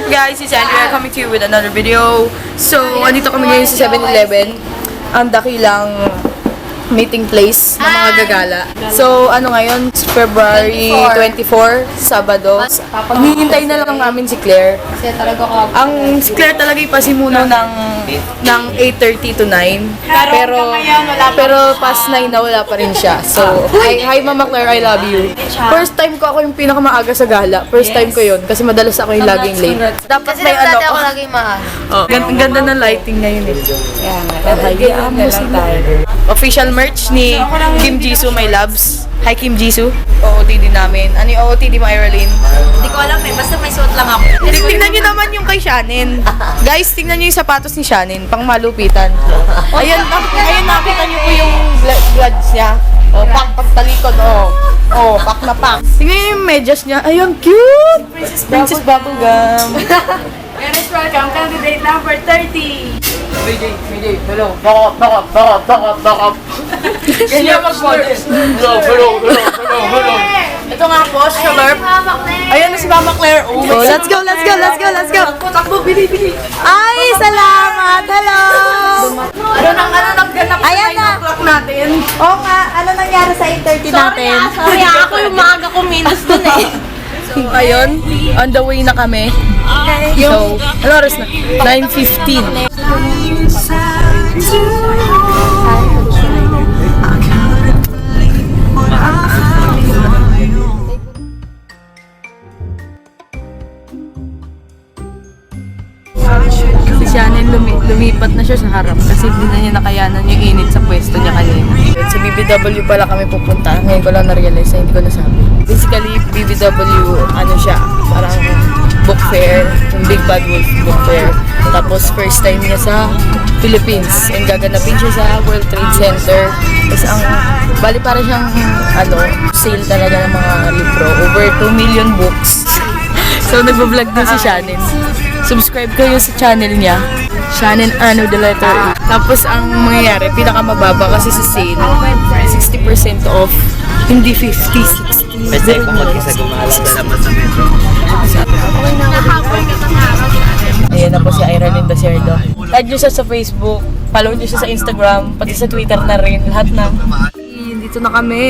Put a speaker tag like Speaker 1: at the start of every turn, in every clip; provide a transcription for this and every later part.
Speaker 1: up guys? It's Andrea coming to you with another video. So, andito kami ngayon sa 7-Eleven. Ang dakilang meeting place ng mga gagala. So, ano ngayon? February 24, Sabado. Hinihintay na lang namin si Claire. Ang si Claire talaga ipasimuno ng 8:30 to 9. Pero past 9 na wala pa rin siya. So, hi Mama Claire, I love you. First time ko ako yung pinakamaaga sa gala. First time ko yun kasi madalas ako yung laging late. Dapat may ano
Speaker 2: ako laging maaga.
Speaker 1: Oh, ganda ng lighting ngayon eh. Hayaan mo sila. Official merch ni Kim Jisoo, my loves. Hi Kim Jisoo. OOTD namin. Ano yung OOTD mo, Iralyn?
Speaker 2: Hindi ko alam eh, basta may suot lang ako.
Speaker 1: Tingnan nyo naman yung kay Shannon. Guys, tingnan nyo yung sapatos ni Shannon. Pang malupitan. Ayun, nakita nyo po yung bloods niya. Oh, pagtalikod, oh. Oh, pak na pak. Tingnan nyo yung medyas niya. Ayun, cute! Princess Bubblegum.
Speaker 2: Guys, welcome. Candidate number 30.
Speaker 1: May J, hello. Back up. Ganyan mag-bodies. Hello. Ito nga po, Shalorp. Ayan na si Mama Claire. Oh, let's go. Takbo, bili.
Speaker 2: Ay, salamat. Hello.
Speaker 1: Ano nang ganap sa
Speaker 2: Ayan
Speaker 1: 9
Speaker 2: na.
Speaker 1: o'clock natin?
Speaker 2: Oo nga, ano nangyari sa 8:30 natin?
Speaker 3: Sorry, ako yung maaga ko minus dun eh.
Speaker 1: So, ayun, on the way na kami. So, ano oras na? 9:15. Si Shannon lumipat na siya sa harap kasi hindi na niya nakayanan yung init sa pwesto niya kanina. Sa BBW pala kami pupunta. Ngayon ko lang na-realize na hindi ko nasabi. Basically, BBW, ano siya, parang book fair, yung Big Bad Wolf book fair. Tapos first time niya sa Philippines. And gaganapin siya sa World Trade Center. Tapos bali para siyang, sale talaga ng mga libro. Over 2 million books. So, nagbablog din si Shannon. Subscribe kayo sa channel niya. Shannon Ano the letter A. Tapos ang mangyayari, pinakamababa kasi sa sale, 60% off. Hindi 50, 60.
Speaker 4: Basta ikaw mag-isa gumalaga naman sa metro.
Speaker 1: Ayan na po si Iralyn Desierdo. Add nyo siya sa Facebook, follow nyo siya sa Instagram, pati sa Twitter na rin. Lahat na. Dito na kami.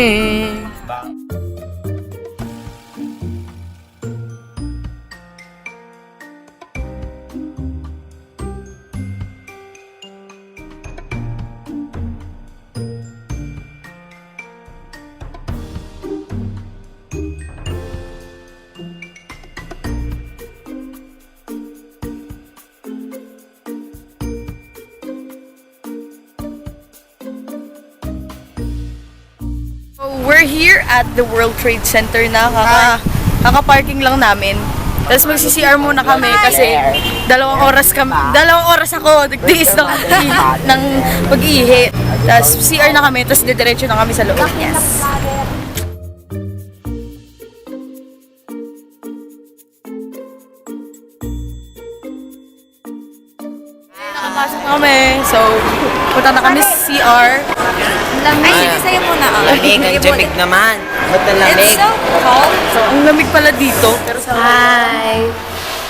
Speaker 1: We're here at the World Trade Center na. Kaka-parking lang namin. Tapos magsi-CR muna kami kasi 2 oras ako nagtiis ng pag-ihi. Tapos CR na kami, tapos didiretso na kami sa loob. Yes. Nakapasok na kami. So, punta na kami sa CR.
Speaker 2: Ay, sige sa'yo muna.
Speaker 4: Lamig, ang jamig naman. Ba't ang lamig?
Speaker 2: It's so cold.
Speaker 1: So, ang lamig pala dito. Pero sa
Speaker 2: Hi.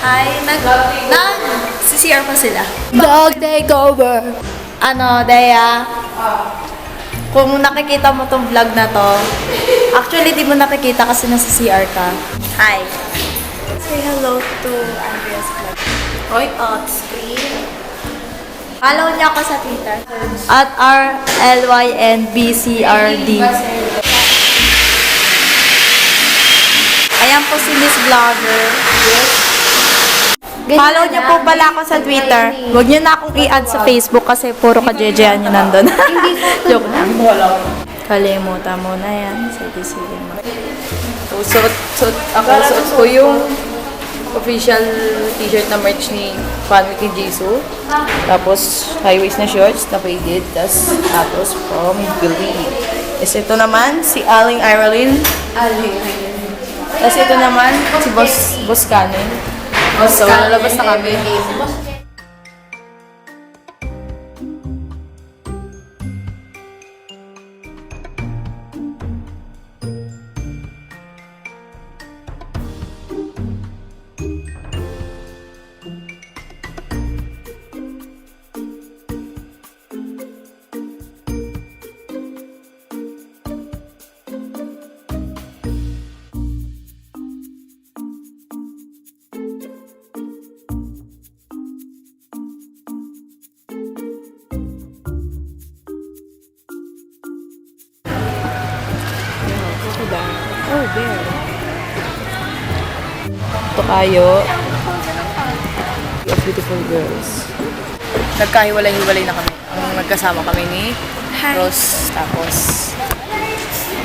Speaker 2: Hi. CCR pa sila. Dog takeover. Dea? Kung nakikita mo tong vlog na to, actually di mo nakikita kasi nasa CR ka. Hi. Say hello to Andrea's vlog. Hoy, screen. Follow niya ako sa Twitter. At RLYNBCRD. Ayan po si Miss Vlogger. Follow niyo po pala ako sa Twitter. Huwag niyo na akong i-add sa Facebook kasi puro ka-jejean niyo nandun. Joke lang. Kalimutan mo na yan. Sige mo.
Speaker 1: suot ko yung official t-shirt na merch ni Fan with Jisoo. Tapos high waist na shorts na faded. Tapos from Believe. Tapos ito naman si Aling Iralyn. Tapos ito naman si Boss Canon. So lalabas na kami.
Speaker 3: bear.
Speaker 1: Tokayo. Of Beautiful Girls. Nagkahiwalay-hiwalay na kami. Ang nagkasama kami ni Rose. Tapos,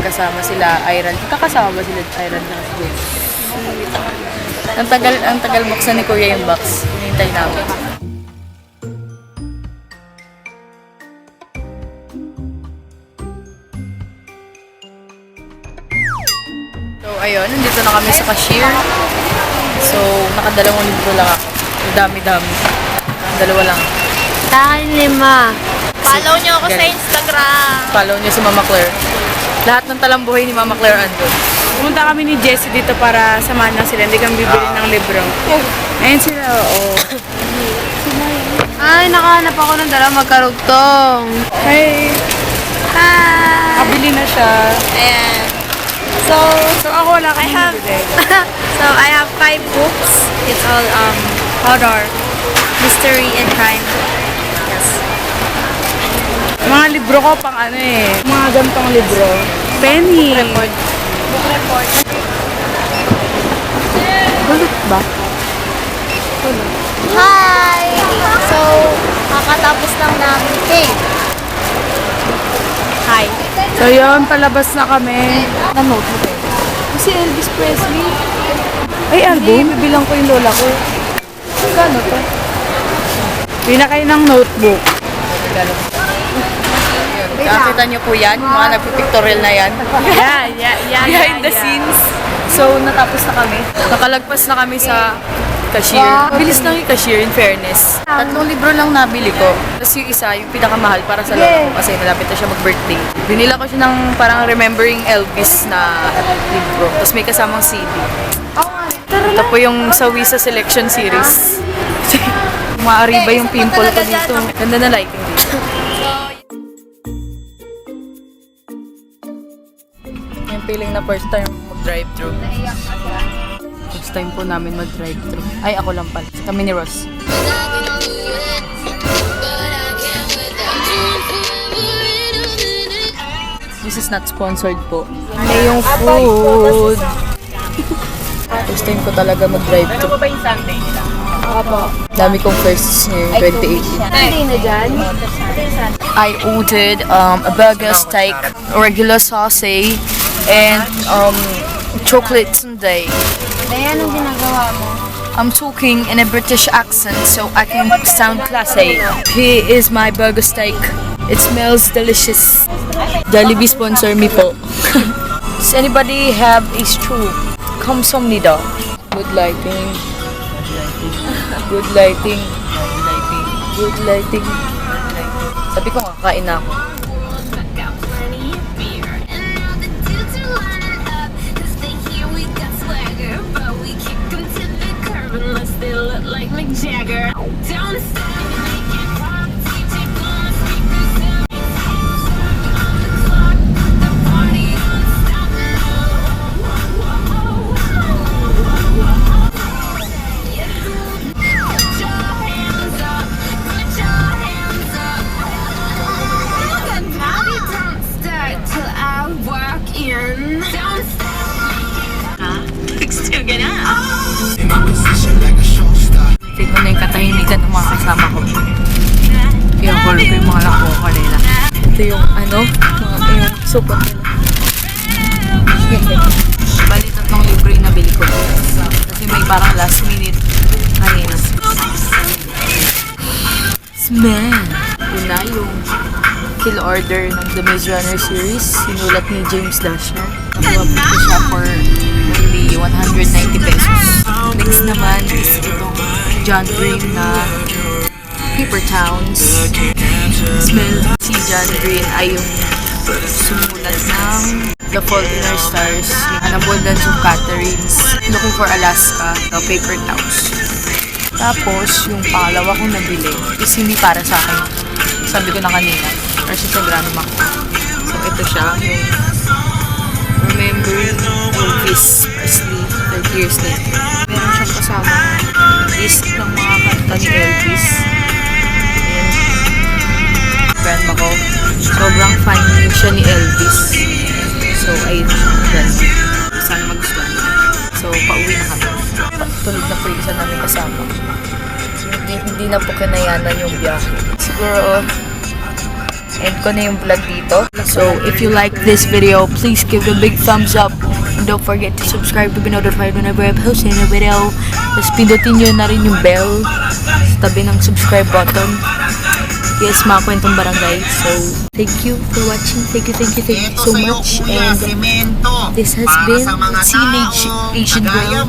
Speaker 1: magkasama sila Iran. Kakasama ba sila Iran na Rose? Ang tagal buksan ni Kuya yung box. Hinintay namin. So, ayun. Nandito na kami sa cashier. So, nakadalawang libro lang ako. Ang dami-dami. Dalawa lang.
Speaker 3: Tahan 5. Follow nyo ako sa Instagram.
Speaker 1: Follow niyo si Mama Claire. Lahat ng talambuhay ni Mama Claire andun.
Speaker 3: Pumunta kami ni Jessie dito para samahan lang sila. Hindi kami bibili ng libro. Ayun sila, oo. Ay, nakahanap ako ng dalawang magkarugtong. Hey!
Speaker 2: Hi!
Speaker 3: Kabili na siya.
Speaker 2: Ayan.
Speaker 3: So ako wala
Speaker 2: I
Speaker 3: kang
Speaker 2: have
Speaker 3: bibili.
Speaker 2: so I have 5 books. It's all horror, mystery, and crime. Yes.
Speaker 3: Mga libro ko pang ano eh. Mga gantong libro. Penny.
Speaker 2: Book report.
Speaker 3: Bulot ba?
Speaker 2: Hi! So, kakatapos lang namin. Hey! Hi.
Speaker 3: So yun, palabas na kami.
Speaker 1: Nanote mo ba?
Speaker 3: Si Elvis Presley. Ay, album? Bibilang ko yung lola ko.
Speaker 1: Gano to?
Speaker 3: Bili na kayo ng notebook.
Speaker 1: Gano. Nakita niyo po yan, yung mga nagpipictorial na yan.
Speaker 3: Yeah.
Speaker 1: Behind the scenes. So, natapos na kami. Nakalagpas na kami sa cashier. Bilis lang yung cashier, in fairness. 3 libro lang nabili ko. Tapos yung isa, yung pinakamahal para sa lola ko kasi malapit na siya mag-birthday. Binila ko siya ng parang Remembering Elvis na libro. Tapos may kasamang CD. Ito po yung Sawi sa Selection Series. Maariba yung pimple ko dito. Ganda na lighting dito. Yung feeling na first time mag-drive-thru. First time po namin mag-drive-thru. Ay, ako lang pala. Kami ni Ross. This is not sponsored po. Ano yung food? First time ko talaga mag-drive-thru.
Speaker 3: Ano ba yung Sunday nila?
Speaker 1: Dami kong firsts ngayong 2018.
Speaker 3: Hindi na dyan?
Speaker 1: I ordered a burger steak, regular sauce, and chocolate sundae.
Speaker 2: Kaya anong ginagawa mo?
Speaker 1: I'm talking in a British accent so I can sound classy. Here is my burger steak. It smells delicious. Jollibee sponsor me po. Does anybody have a straw? 감사합니다. Good lighting. Good lighting. Good lighting. Sabi ko nga, kain na ako.
Speaker 5: Like Mick Jagger. Don't stop.
Speaker 1: Tignan mo na yung katahimikan ng mga kasama ko. Yung ko yung mga lako kanila. Ito yung yung supot nila. Bali, 3 libro yung nabili ko. Kasi may parang last minute kanina. Smell! Yun na yung kill order ng The Maze Runner series. Sinulat ni James Dasher. Nakuha ko siya for only 190 pesos. Next naman is itong John Green na Paper Towns. Smell. Si John Green ay yung sumulat ng The Fault in Our Stars, An Abundance of Catherines, Looking for Alaska, The Paper Towns. Tapos, yung pangalawa kong nabili is hindi para sa akin. Sabi ko na kanina, or sa grandma ko. So, ito siya, yung Remembering Elvis Presley 30 years later. Meron siyang kasama list ng mga kanta ni Elvis. Ayan. Grandma ko. Sobrang fan niya siya ni Elvis. So, ayun siya. Ganun. Isang na po yung isa namin kasama. Hindi na po kinayanan yung biyahe. Siguro, end ko na yung vlog dito. So, if you like this video, please give it a big thumbs up. And don't forget to subscribe to be notified whenever I post a new video. Tapos pindutin nyo na rin yung bell sa tabi ng subscribe button. Yes, mga kwentong barangay. So, thank you for watching. Thank you so much. And this has been Teenage Asian Girl.